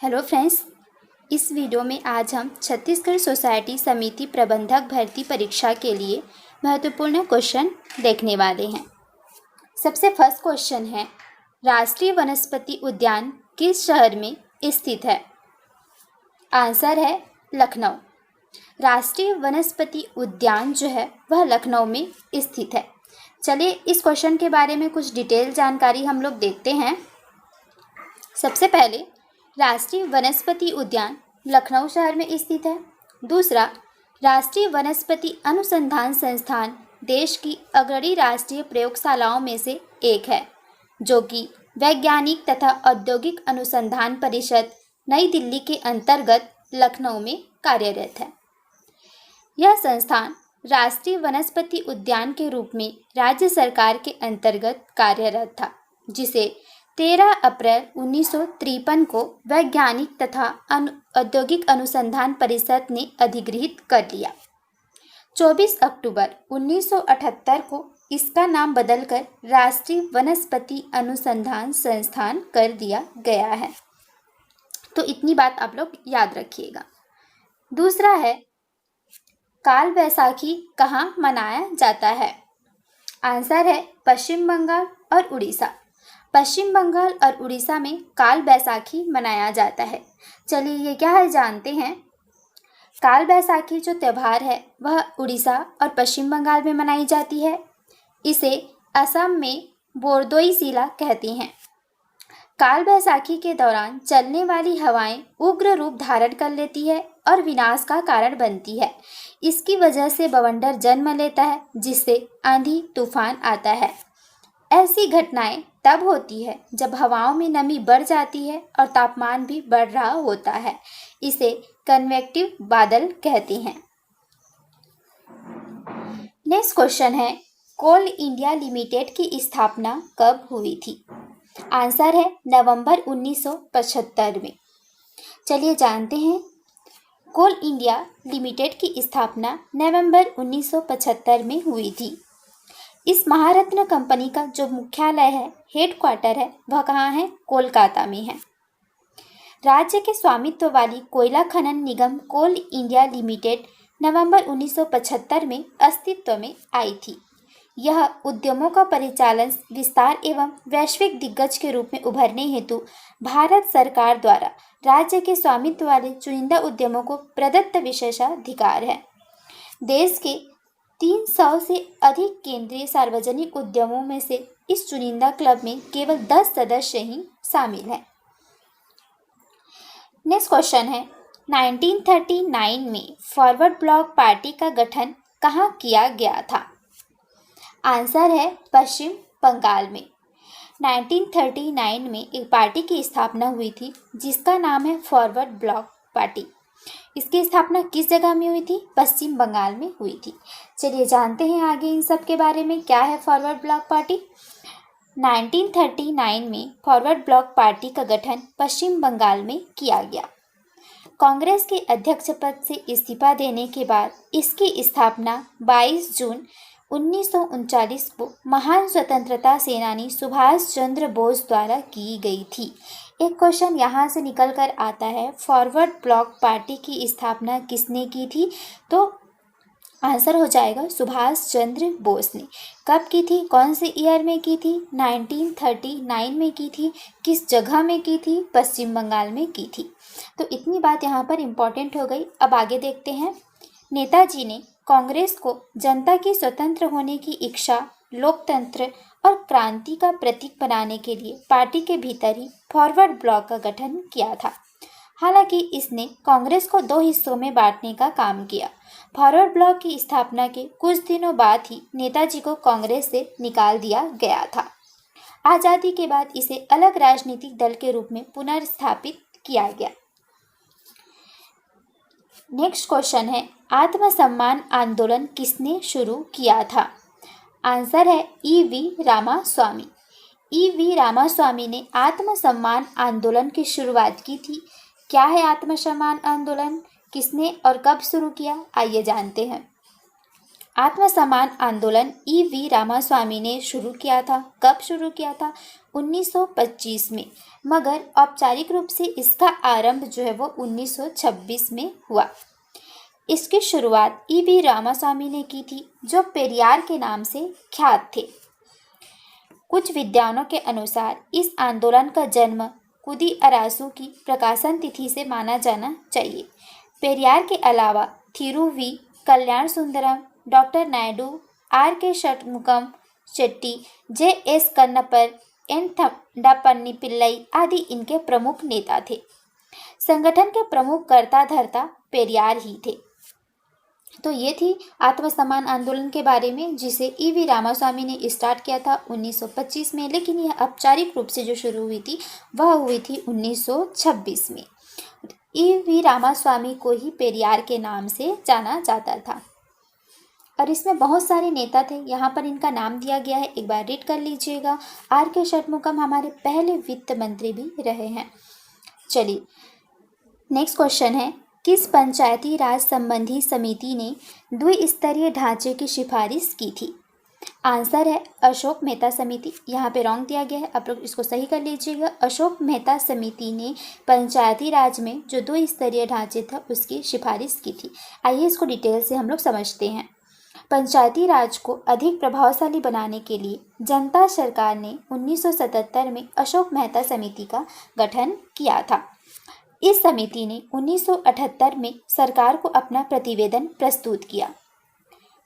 Hello friends, इस video में आज हम छत्तीसगढ़ सोसाइटी समिति प्रबंधक भर्ती परीक्षा के लिए महत्वपूर्ण क्वेश्चन देखने वाले हैं। सबसे फर्स्ट क्वेश्चन है, राष्ट्रीय वनस्पति उद्यान किस शहर में स्थित है? आंसर है लखनऊ। राष्ट्रीय वनस्पति उद्यान जो है वह लखनऊ में स्थित है। चलिए इस क्वेश्चन के बारे में कुछ डिटेल जानकारी हम लोग देखते हैं। सबसे पहले राष्ट्रीय वनस्पति उद्यान लखनऊ शहर में स्थित है। दूसरा, राष्ट्रीय वनस्पति अनुसंधान संस्थान देश की अग्रणी राष्ट्रीय प्रयोगशालाओं में से एक है, जो कि वैज्ञानिक तथा औद्योगिक अनुसंधान परिषद नई दिल्ली के अंतर्गत लखनऊ में कार्यरत है। यह संस्थान राष्ट्रीय वनस्पति उद्यान के रूप में राज्य सरकार के अंतर्गत कार्यरत था, जिसे 13 अप्रैल 1953 को वैज्ञानिक तथा औद्योगिक अनुसंधान परिषद ने अधिगृहित कर लिया। 24 अक्टूबर 1978 को इसका नाम बदलकर राष्ट्रीय वनस्पति अनुसंधान संस्थान कर दिया गया है। तो इतनी बात आप लोग याद रखिएगा। दूसरा है, काल बैसाखी कहाँ मनाया जाता है? आंसर है पश्चिम बंगाल और उड़ीसा। पश्चिम बंगाल और उड़ीसा में काल बैसाखी मनाया जाता है। चलिए ये क्या है जानते हैं। काल बैसाखी जो त्यौहार है वह उड़ीसा और पश्चिम बंगाल में मनाई जाती है। इसे असम में बोरदोई सिला कहती हैं। काल बैसाखी के दौरान चलने वाली हवाएं उग्र रूप धारण कर लेती है और विनाश का कारण बनती है। इसकी वजह से बवंडर जन्म लेता है, जिससे आंधी तूफान आता है। ऐसी घटनाएं तब होती है जब हवाओं में नमी बढ़ जाती है और तापमान भी बढ़ रहा होता है। इसे कन्वेक्टिव बादल कहते हैं। नेक्स्ट क्वेश्चन है, कोल इंडिया लिमिटेड की स्थापना कब हुई थी? आंसर है नवंबर 1975 में। चलिए जानते हैं। कोल इंडिया लिमिटेड की स्थापना नवंबर 1975 में हुई थी। इस महारत्न कंपनी का जो मुख्यालय है, हेडक्वार्टर है, वह कहाँ है? कोलकाता में है। राज्य के स्वामित्व वाली कोयला खनन निगम कोल इंडिया लिमिटेड नवंबर 1975 में अस्तित्व में आई थी। यह उद्यमों का परिचालन, विस्तार एवं वैश्विक दिग्गज के रूप में उभरने हेतु भारत सरकार द्वारा राज्य के स्वामित्व वाले चुनिंदा उद्यमों को प्रदत्त विशेषाधिकार है। देश के 300 से अधिक केंद्रीय सार्वजनिक उद्यमों में से इस चुनिंदा क्लब में केवल 10 सदस्य ही शामिल हैं। नेक्स्ट क्वेश्चन है, 1939 में फॉरवर्ड ब्लॉक पार्टी का गठन कहाँ किया गया था? आंसर है पश्चिम बंगाल में। 1939 में एक पार्टी की स्थापना हुई थी जिसका नाम है फॉरवर्ड ब्लॉक पार्टी। इसकी स्थापना किस जगह में हुई थी? पश्चिम बंगाल में हुई थी। चलिए जानते हैं आगे इन सब के बारे में। क्या है फॉरवर्ड ब्लॉक पार्टी? 1939 में फॉरवर्ड ब्लॉक पार्टी का गठन पश्चिम बंगाल में किया गया। कांग्रेस के अध्यक्ष पद से इस्तीफा देने के बाद इसकी स्थापना 22 जून 1939 को महान स्वतंत्रता सेनानी सुभाष चंद्र बोस द्वारा की गई थी। एक क्वेश्चन यहाँ से निकल कर आता है, फॉरवर्ड ब्लॉक पार्टी की स्थापना किसने की थी? तो आंसर हो जाएगा सुभाष चंद्र बोस ने। कब की थी? कौन से ईयर में की थी? 1939 में की थी। किस जगह में की थी? पश्चिम बंगाल में की थी। तो इतनी बात यहाँ पर इम्पॉर्टेंट हो गई। अब आगे देखते हैं। नेताजी ने कांग्रेस को जनता की स्वतंत्र होने की इच्छा, लोकतंत्र और क्रांति का प्रतीक बनाने के लिए पार्टी के भीतर ही फॉरवर्ड ब्लॉक का गठन किया था। हालांकि इसने कांग्रेस को 2 हिस्सों में बांटने का काम किया। फॉरवर्ड ब्लॉक की स्थापना के कुछ दिनों बाद ही नेताजी को कांग्रेस से निकाल दिया गया था। आज़ादी के बाद इसे अलग राजनीतिक दल के रूप में पुनर्स्थापित किया गया। नेक्स्ट क्वेश्चन है, आत्मसम्मान आंदोलन किसने शुरू किया था? आंसर है ई.वी. रामास्वामी। ई.वी. रामास्वामी ने आत्मसम्मान आंदोलन की शुरुआत की थी। क्या है आत्मसम्मान आंदोलन? किसने और कब शुरू किया? आइए जानते हैं। आत्मसम्मान आंदोलन ईवी रामास्वामी ने शुरू किया था। कब शुरू किया था? 1925 में, मगर औपचारिक रूप से इसका आरंभ जो है वो 1926 में हुआ। इसकी शुरुआत ईवी रामास्वामी ने की थी, जो पेरियार के नाम से ख्यात थे। कुछ विद्वानों के अनुसार इस आंदोलन का जन्म कुदी अरासू की प्रकाशन तिथि से माना जाना चाहिए। पेरियार के अलावा Thiruvi Kalyanasundaram, doctor Naidu, R K Shanmugam Chetty, J S Kannappar, N Thandapani Pillai आदि इनके प्रमुख नेता थे। संगठन के प्रमुख कर्ता धर्ता पेरियार ही थे। तो ये थी आत्मसम्मान आंदोलन के बारे में, जिसे ईवी रामास्वामी ने स्टार्ट किया था 1925 में, लेकिन यह औपचारिक रूप से जो शुरू हुई थी वह हुई थी 1926 में। ईवी रामास्वामी को ही पेरियार के नाम से जाना जाता था और इसमें बहुत सारे नेता थे। यहाँ पर इनका नाम दिया गया है, एक बार रीड कर लीजिएगा। आर के षणमुगम हमारे पहले वित्त मंत्री भी रहे हैं। चलिए नेक्स्ट क्वेश्चन है, किस पंचायती राज संबंधी समिति ने द्विस्तरीय ढांचे की सिफारिश की थी? आंसर है अशोक मेहता समिति। यहाँ पे रॉन्ग दिया गया है, आप लोग इसको सही कर लीजिएगा। अशोक मेहता समिति ने पंचायती राज में जो 2 स्तरीय ढांचे था उसकी सिफारिश की थी। आइए इसको डिटेल से हम लोग समझते हैं। पंचायती राज को अधिक प्रभावशाली बनाने के लिए जनता सरकार ने 1977 में अशोक मेहता समिति का गठन किया था। इस समिति ने 1978 में सरकार को अपना प्रतिवेदन प्रस्तुत किया।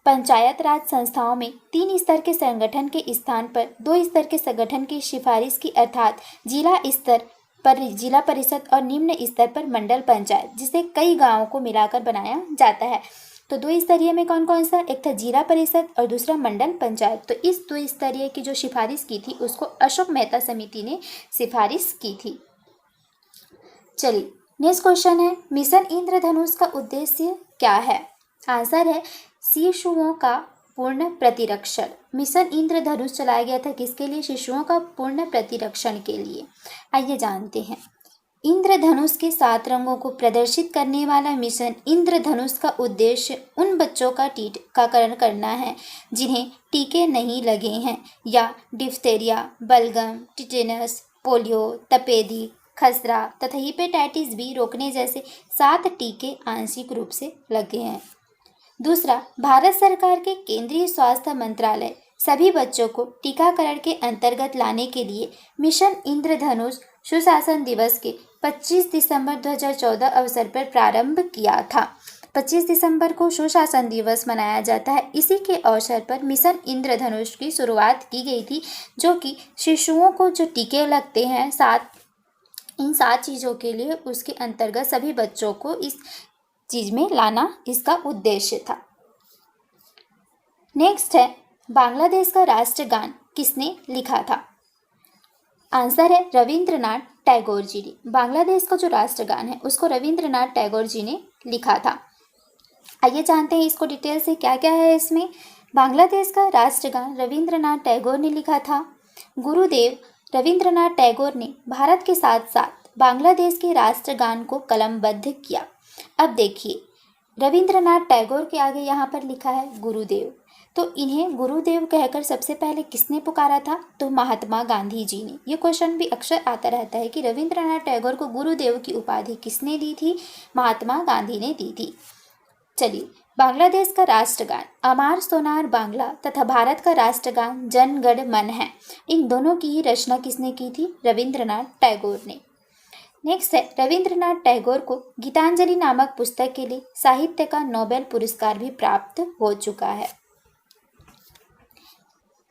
पंचायत राज संस्थाओं में 3 स्तर के संगठन के स्थान पर 2 स्तर के संगठन की सिफारिश की, अर्थात जिला स्तर पर जिला परिषद और निम्न स्तर पर मंडल पंचायत, जिसे कई गांवों को मिलाकर बनाया जाता है। तो 2 स्तरीय में कौन कौन सा? एक था जिला परिषद और दूसरा मंडल पंचायत। तो इस 2 स्तरीय की जो सिफारिश की थी उसको अशोक मेहता समिति ने सिफारिश की थी। चलिए नेक्स्ट क्वेश्चन है, मिशन इंद्रधनुष का उद्देश्य क्या है? आंसर है शिशुओं का पूर्ण प्रतिरक्षण। मिशन इंद्रधनुष चलाया गया था किसके लिए? शिशुओं का पूर्ण प्रतिरक्षण के लिए। आइए जानते हैं। इंद्रधनुष के 7 रंगों को प्रदर्शित करने वाला मिशन इंद्रधनुष का उद्देश्य उन बच्चों का टीकाकरण करना है जिन्हें टीके नहीं लगे हैं या डिप्थीरिया, बलगम, टिटेनस, पोलियो, तपेदी, खसरा तथा हेपेटाइटिस बी रोकने जैसे 7 टीके आंशिक रूप से लगे हैं। दूसरा, भारत सरकार के केंद्रीय स्वास्थ्य मंत्रालय सभी बच्चों को टीकाकरण के अंतर्गत लाने के लिए मिशन इंद्रधनुष सुशासन दिवस के 25 दिसंबर 2014 अवसर पर प्रारंभ किया था। 25 दिसंबर को सुशासन दिवस मनाया जाता है। इसी के अवसर पर मिशन इंद्रधनुष की शुरुआत की गई थी, जो कि शिशुओं को जो टीके लगते हैं इन 7 चीज़ों के लिए, उसके अंतर्गत सभी बच्चों को इस चीज़ में लाना इसका उद्देश्य था। नेक्स्ट है, बांग्लादेश का राष्ट्रगान किसने लिखा था? आंसर है रविंद्रनाथ टैगोर जी ने। बांग्लादेश का जो राष्ट्रगान है उसको रविंद्रनाथ टैगोर जी ने लिखा था। आइए जानते हैं इसको डिटेल से, क्या क्या है इसमें। बांग्लादेश का राष्ट्रगान रविंद्रनाथ टैगोर ने लिखा था। गुरुदेव रविंद्रनाथ टैगोर ने भारत के साथ साथ बांग्लादेश के राष्ट्रगान को कलमबद्ध किया। अब देखिए, रविंद्रनाथ टैगोर के आगे यहाँ पर लिखा है गुरुदेव, तो इन्हें गुरुदेव कहकर सबसे पहले किसने पुकारा था? तो महात्मा गांधी जी ने। ये क्वेश्चन भी अक्सर आता रहता है कि रविंद्रनाथ टैगोर को गुरुदेव की उपाधि किसने दी थी? महात्मा गांधी ने दी थी। चलिए, बांग्लादेश का राष्ट्रगान अमार सोनार बांग्ला तथा भारत का राष्ट्रगान जन गण मन है। इन दोनों की ही रचना किसने की थी? रविंद्रनाथ टैगोर ने। नेक्स्ट है, रविंद्रनाथ टैगोर को गीतांजलि नामक पुस्तक के लिए साहित्य का नोबेल पुरस्कार भी प्राप्त हो चुका है।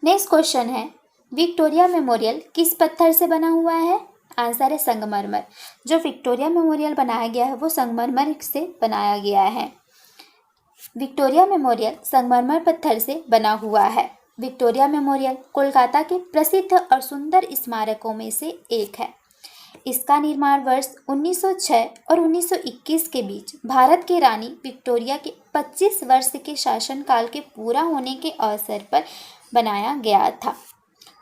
नेक्स्ट क्वेश्चन है, विक्टोरिया मेमोरियल किस पत्थर से बना हुआ है? आंसर है संगमरमर। जो विक्टोरिया मेमोरियल बनाया गया है वो संगमरमर से बनाया गया है। विक्टोरिया मेमोरियल संगमरमर पत्थर से बना हुआ है। विक्टोरिया मेमोरियल कोलकाता के प्रसिद्ध और सुंदर स्मारकों में से एक है। इसका निर्माण वर्ष 1906 और 1921 के बीच भारत की रानी विक्टोरिया के 25 वर्ष के शासनकाल के पूरा होने के अवसर पर बनाया गया था।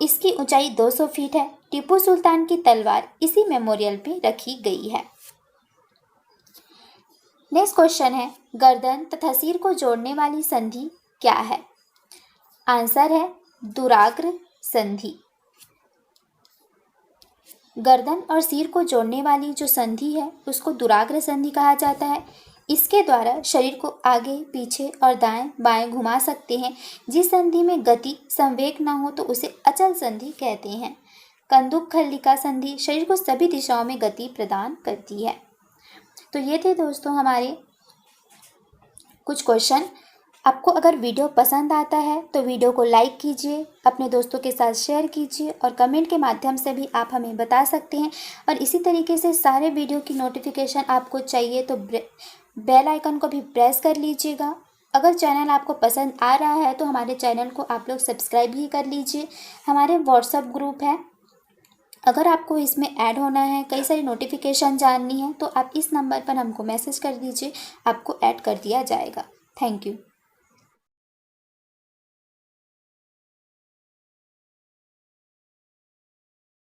इसकी ऊंचाई 200 फीट है। टीपू सुल्तान की तलवार इसी मेमोरियल पे रखी गई है। नेक्स्ट क्वेश्चन है, गर्दन तथा सिर को जोड़ने वाली संधि क्या है? आंसर है दुराग्र संधि। गर्दन और सिर को जोड़ने वाली जो संधि है उसको दुराग्र संधि कहा जाता है। इसके द्वारा शरीर को आगे पीछे और दाएं बाएं घुमा सकते हैं। जिस संधि में गति संवेग ना हो तो उसे अचल संधि कहते हैं। कंदुक खल्लिका संधि शरीर को सभी दिशाओं में गति प्रदान करती है। तो ये थे दोस्तों हमारे कुछ क्वेश्चन। आपको अगर वीडियो पसंद आता है तो वीडियो को लाइक कीजिए, अपने दोस्तों के साथ शेयर कीजिए और कमेंट के माध्यम से भी आप हमें बता सकते हैं। और इसी तरीके से सारे वीडियो की नोटिफिकेशन आपको चाहिए तो बेल आइकन को भी प्रेस कर लीजिएगा। अगर चैनल आपको पसंद आ रहा है तो हमारे चैनल को आप लोग सब्सक्राइब भी कर लीजिए। हमारे व्हाट्सएप ग्रुप है, अगर आपको इसमें ऐड होना है, कई सारी नोटिफिकेशन जाननी है तो आप इस नंबर पर हमको मैसेज कर दीजिए, आपको ऐड कर दिया जाएगा। Thank you.